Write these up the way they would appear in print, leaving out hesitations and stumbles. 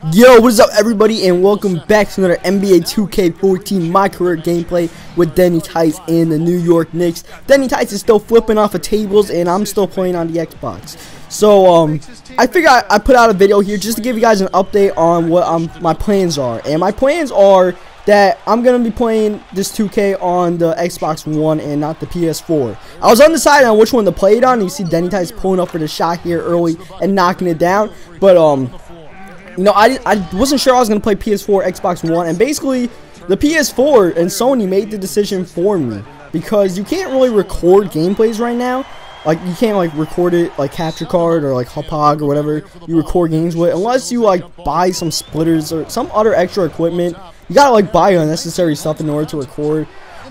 Yo, what is up everybody, and welcome back to another NBA 2K14 My Career gameplay with Denny, Tice, and the New York Knicks. Denny Tice is still flipping off of tables, and I'm still playing on the Xbox. So, I figured I put out a video here just to give you guys an update on what my plans are. And my plans are that I'm going to be playing this 2K on the Xbox One and not the PS4. I was undecided on which one to play it on. You see Denny Tice pulling up for the shot here early and knocking it down. But, you know, I wasn't sure I was going to play PS4 or Xbox One, and basically the PS4 and Sony made the decision for me because you can't really record gameplays right now. Like, you can't, like, record it, like, capture card or, like, Hopog or whatever you record games with, unless you, like, buy some splitters or some other extra equipment. You gotta, like, buy unnecessary stuff in order to record,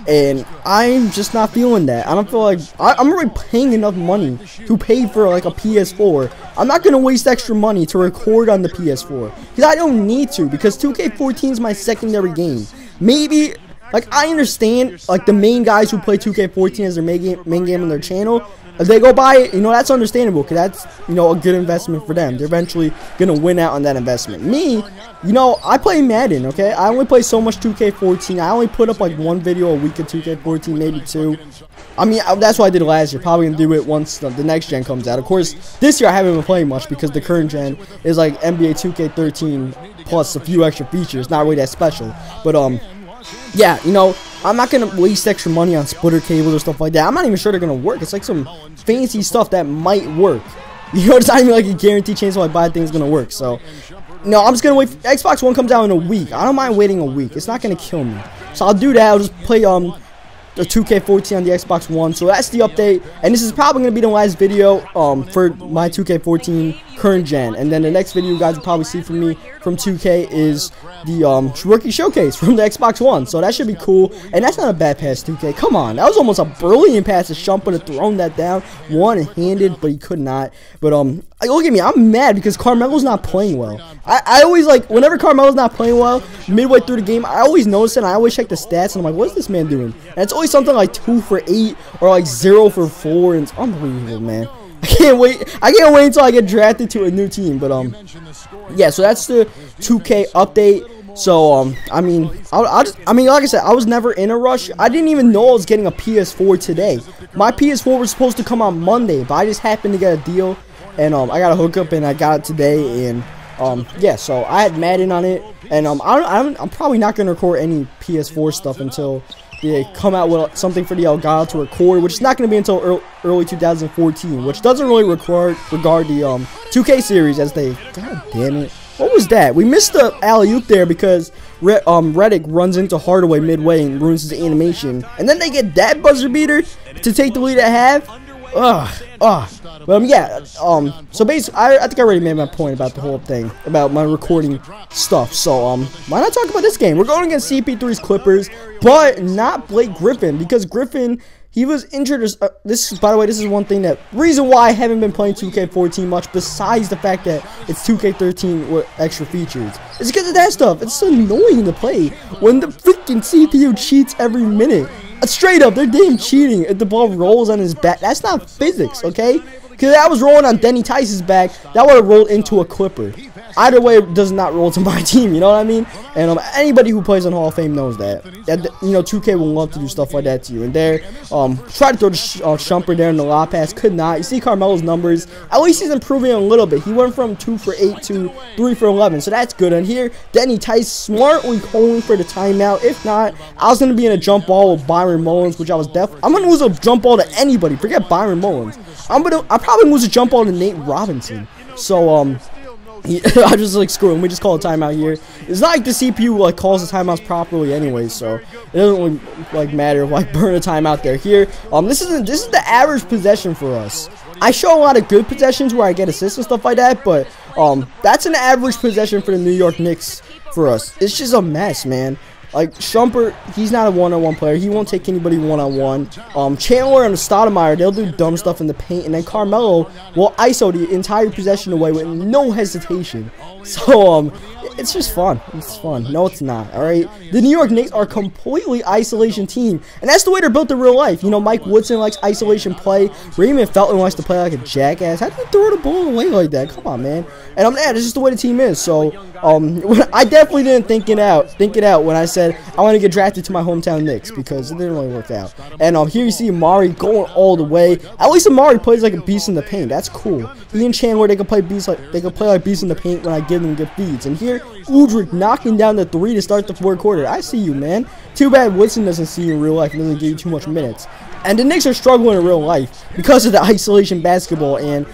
and I'm just not feeling that. I don't feel like I'm already paying enough money to pay for, like, a PS4. I'm not gonna waste extra money to record on the PS4 because I don't need to, because 2K14 is my secondary game. Maybe, like, I understand, like, the main guys who play 2K14 as their main game on their channel. If they go buy it, you know, that's understandable because that's, you know, a good investment for them. They're eventually going to win out on that investment. Me, you know, I play Madden, okay? I only play so much 2K14. I only put up like one video a week of 2K14, maybe two. I mean, that's what I did last year. Probably going to do it once the next gen comes out. Of course, this year I haven't been playing much because the current gen is like NBA 2K13 plus a few extra features. Not really that special. But, yeah, you know, I'm not going to waste extra money on splitter cables or stuff like that. I'm not even sure they're going to work. It's like some fancy stuff that might work. You know, it's not even like a guaranteed chance if I buy things going to work. So, no, I'm just going to wait. Xbox One comes out in a week. I don't mind waiting a week. It's not going to kill me. So, I'll do that. I'll just play the 2K14 on the Xbox One. So, that's the update. And this is probably going to be the last video for my 2K14 current gen. And then the next video you guys will probably see from me from 2K is the rookie showcase from the Xbox One. So that should be cool. And that's not a bad pass, 2K. Come on, that was almost a brilliant pass. The Shumpert have thrown that down one-handed, but he could not. But look at me, I'm mad because Carmelo's not playing well. I always, like, whenever Carmelo's not playing well midway through the game, I always notice it and I always check the stats and I'm like, what is this man doing? And it's always something like 2 for 8 or like 0 for 4, and it's unbelievable, man. I can't wait until I get drafted to a new team. But yeah, so that's the 2K update. So I mean, like I said, I was never in a rush. I didn't even know I was getting a PS4 today. My PS4 was supposed to come on Monday, but I just happened to get a deal, and I got a hookup and I got it today. And yeah, so I had Madden on it, and I'm probably not gonna record any PS4 stuff until they come out with something for the Elgato to record, which is not going to be until early 2014, which doesn't really regard the 2K series, as they, god damn it, what was that? We missed the alley-oop there because Reddick runs into Hardaway midway and ruins his animation, and then they get that buzzer beater to take the lead at half. But yeah, so basically, I think I already made my point about the whole thing, about my recording stuff. So, why not talk about this game? We're going against CP3's Clippers, but not Blake Griffin, because Griffin, he was injured. By the way, this is one thing reason why I haven't been playing 2K14 much, besides the fact that it's 2K13 with extra features. It's because of that stuff. It's so annoying to play when the freaking CPU cheats every minute. Straight up, they're damn cheating if the ball rolls on his back. That's not physics, okay? Because that was rolling on Denny Tice's back, that would have rolled into a Clipper. Either way, it does not roll to my team, you know what I mean? And anybody who plays on Hall of Fame knows that. You know, 2K will love to do stuff like that to you. And there, tried to throw the Shumpert there in the lob pass, could not. You see Carmelo's numbers. At least he's improving a little bit. He went from 2 for 8 to 3 for 11, so that's good. And here, Denny Tice smartly calling for the timeout. If not, I was going to be in a jump ball with Byron Mullins, which I'm going to lose a jump ball to anybody. Forget Byron Mullins. I'll probably lose a jump ball to Nate Robinson. So, I just like, screw him. We just call a timeout here. It's not like the CPU like calls the timeouts properly anyway, so it doesn't really like matter if like burn a timeout there. Here, this is the average possession for us. I show a lot of good possessions where I get assists and stuff like that, but that's an average possession for the New York Knicks for us. It's just a mess, man. Like, Shumpert, he's not a one-on-one player. He won't take anybody one-on-one. Chandler and Stoudemire, they'll do dumb stuff in the paint. And then Carmelo will ISO the entire possession away with no hesitation. So, it's just fun. It's fun. No, it's not. All right. The New York Knicks are a completely isolation team, and that's the way they're built in real life. You know, Mike Woodson likes isolation play. Raymond Felton likes to play like a jackass. How do you throw the ball away like that? Come on, man. And I'm that's just the way the team is. So, I definitely didn't think it out when I said I want to get drafted to my hometown Knicks because it didn't really work out. And here you see Amari going all the way. At least Amari plays like a beast in the paint. That's cool. He and Chandler, they can play like beasts in the paint when I give them good feeds. And here, Udrich knocking down the 3 to start the fourth quarter. I see you, man. Too bad Woodson doesn't see you in real life and doesn't give you too much minutes. And the Knicks are struggling in real life because of the isolation basketball and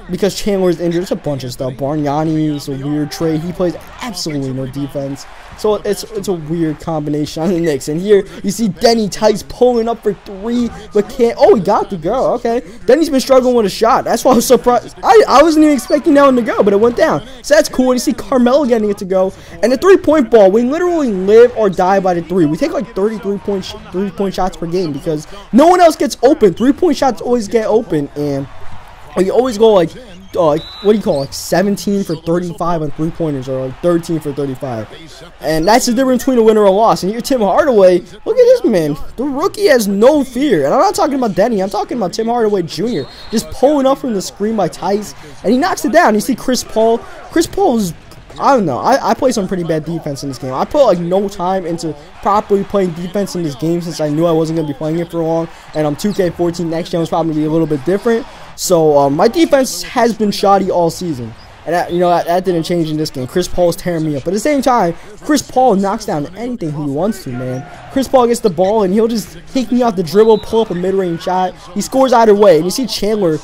because Chandler's injured. It's a bunch of stuff. Bargnani is a weird trade. He plays absolutely no defense. So it's a weird combination on the Knicks. And here you see Denny Tice pulling up for 3, but can't. Oh, he got the go. Okay, Denny's been struggling with a shot. That's why I was surprised. I wasn't even expecting that one to go, but it went down. So that's cool. And you see Carmelo getting it to go. And the 3-point ball, we literally live or die by the 3. We take like 30 3-point shots per game because no one else gets open. 3-point shots always get open, and we always go like what do you call it, like 17 for 35 on 3-pointers, or like 13 for 35, and that's the difference between a win or a loss. And here Tim Hardaway, look at this man, the rookie has no fear. And I'm not talking about Denny, I'm talking about Tim Hardaway Jr. just pulling up from the screen by Tice, and he knocks it down. You see Chris Paul is, I don't know, I play some pretty bad defense in this game. I put like no time into properly playing defense in this game since I knew I wasn't going to be playing it for long, and 2K14 next gen was probably going to be a little bit different. So my defense has been shoddy all season, and that didn't change in this game. Chris Paul is tearing me up, but at the same time, Chris Paul knocks down anything he wants to, man. Chris Paul gets the ball and he'll just take me off the dribble, pull up a mid-range shot. He scores either way. And you see Chandler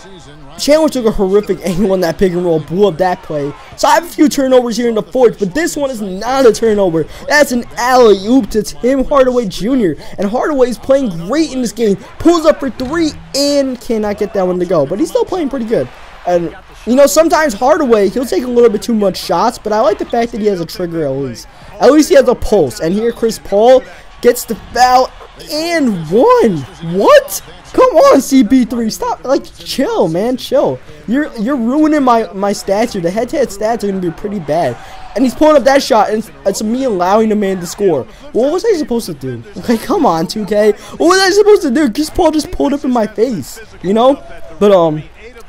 took a horrific angle on that pick and roll, blew up that play. So I have a few turnovers here in the fourth, but this one is not a turnover. That's an alley-oop to Tim Hardaway Jr. And Hardaway is playing great in this game. Pulls up for 3 and cannot get that one to go. But he's still playing pretty good. And, you know, sometimes Hardaway, he'll take a little bit too much shots, but I like the fact that he has a trigger at least. At least he has a pulse. And here Chris Paul gets the foul and won. What? Come on, CP3, stop, like, chill, man, chill. You're ruining my stats here. The head-to-head stats are going to be pretty bad. And he's pulling up that shot, and it's me allowing the man to score. What was I supposed to do? Okay, come on, 2K. What was I supposed to do? Chris Paul just pulled up in my face, you know? But,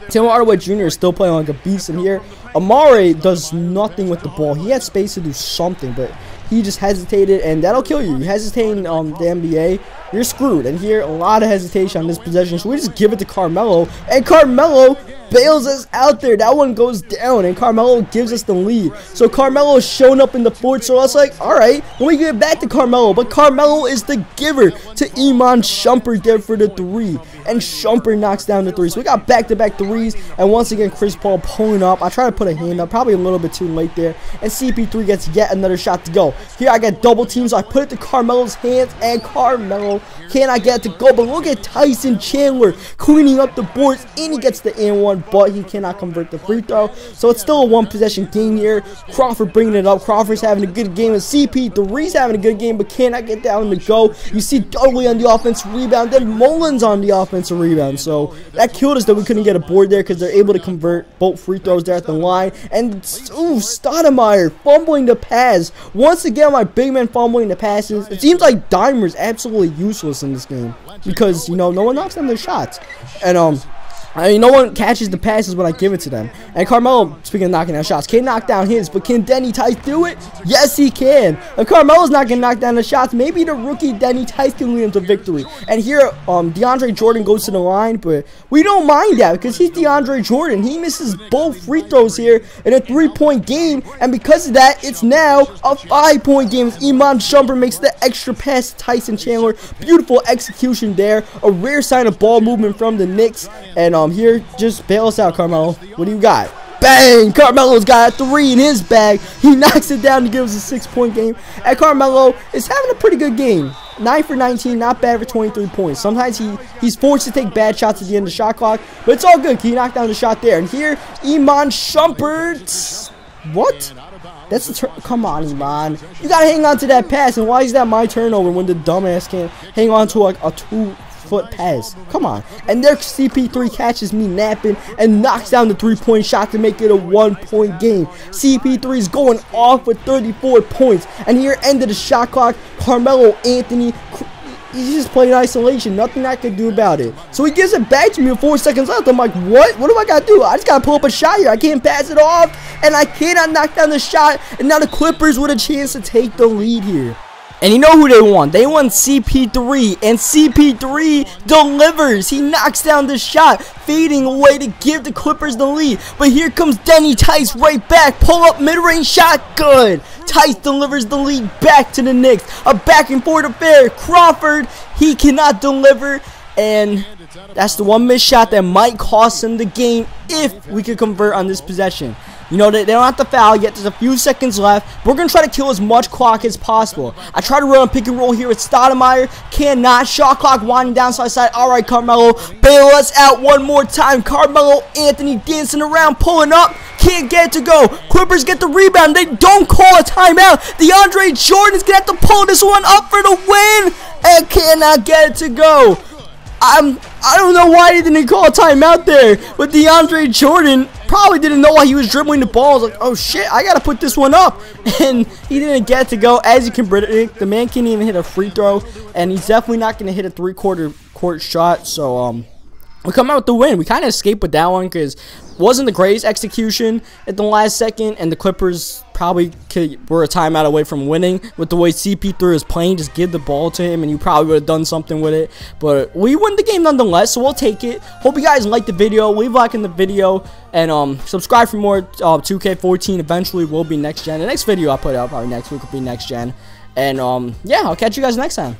Tim Hardaway Jr. is still playing like a beast in here. Amari does nothing with the ball. He had space to do something, but he just hesitated, and that'll kill you. You hesitate in the NBA, you're screwed. And here, a lot of hesitation on this possession, so we just give it to Carmelo, and Carmelo bails us out there. That one goes down, and Carmelo gives us the lead. So Carmelo is showing up in the fourth, so I was like, alright, when we get back to Carmelo, but Carmelo is the giver to Iman Shumpert there for the 3, and Shumpert knocks down the 3. So we got back-to-back 3s, and once again, Chris Paul pulling up. I try to put a hand up, probably a little bit too late there, and CP3 gets yet another shot to go. Here I get double teams, so I put it to Carmelo's hands, and Carmelo cannot get it to go. But look at Tyson Chandler cleaning up the boards, and he gets the and 1, but he cannot convert the free throw. So it's still a 1-possession game here. Crawford bringing it up. Crawford's having a good game, and CP3's having a good game, but cannot get that one to go. You see Dudley on the offensive rebound, then Mullins on the offensive rebound. So that killed us that we couldn't get a board there because they're able to convert both free throws there at the line. And Stoudemire fumbling the pass. Once again, my big man fumbling the passes. It seems like Dimer's absolutely useless in this game because, you know, no one knocks down their shots. And, I mean, no one catches the passes when I give it to them. And Carmelo, speaking of knocking down shots, can't knock down his, but can Denny Tice do it? Yes, he can. If Carmelo's not going to knock down the shots, maybe the rookie Denny Tice can lead him to victory. And here, DeAndre Jordan goes to the line, but we don't mind that because he's DeAndre Jordan. He misses both free throws here in a 3-point game, and because of that, it's now a 5-point game. Iman Shumpert makes the extra pass to Tyson Chandler. Beautiful execution there. A rare sign of ball movement from the Knicks. And here, just bail us out, Carmelo. What do you got? Bang! Carmelo's got a 3 in his bag. He knocks it down to give us a 6-point game. And Carmelo is having a pretty good game. 9 for 19, not bad for 23 points. Sometimes he's forced to take bad shots at the end of the shot clock, but it's all good. He knocked down the shot there. And here, Iman Shumpert. What? That's the come on, Iman. You gotta hang on to that pass. And why is that my turnover when the dumbass can't hang on to like a foot pass. Come on. And there CP3 catches me napping and knocks down the 3-point shot to make it a 1-point game. CP3 is going off with 34 points. And here ended the shot clock. Carmelo Anthony, he's just playing isolation. Nothing I can do about it. So he gives it back to me with 4 seconds left. I'm like, what? What do I got to do? I just got to pull up a shot here. I can't pass it off. And I cannot knock down the shot. And now the Clippers with a chance to take the lead here. And you know who they want? They want CP3, and CP3 delivers. He knocks down the shot, fading away to give the Clippers the lead. But here comes Denny Tice right back. Pull up mid-range shot, good. Tice delivers the lead back to the Knicks. A back and forth affair. Crawford, he cannot deliver. And that's the one missed shot that might cost him the game if we could convert on this possession. You know, they don't have to foul yet. There's a few seconds left. We're going to try to kill as much clock as possible. I try to run a pick and roll here with Stoudemire. Cannot. Shot clock winding down side. All right, Carmelo. Bail us out one more time. Carmelo Anthony dancing around, pulling up. Can't get it to go. Clippers get the rebound. They don't call a timeout. DeAndre Jordan is going to have to pull this one up for the win. And cannot get it to go. I don't know why he didn't call a timeout there, but DeAndre Jordan probably didn't know why he was dribbling the ball. I was like, oh shit, I gotta put this one up, and he didn't get it to go. As you can predict, the man can't even hit a free throw, and he's definitely not gonna hit a three-quarter court shot. So we come out with the win. We kind of escaped with that one because wasn't the greatest execution at the last second, and the Clippers probably were a timeout away from winning with the way CP3 is playing. Just give the ball to him, and you probably would have done something with it. But we won the game nonetheless, so we'll take it. Hope you guys liked the video. Leave a like in the video, and subscribe for more 2K14. Eventually will be next gen. The next video I put out probably next week will be next gen. And yeah, I'll catch you guys next time.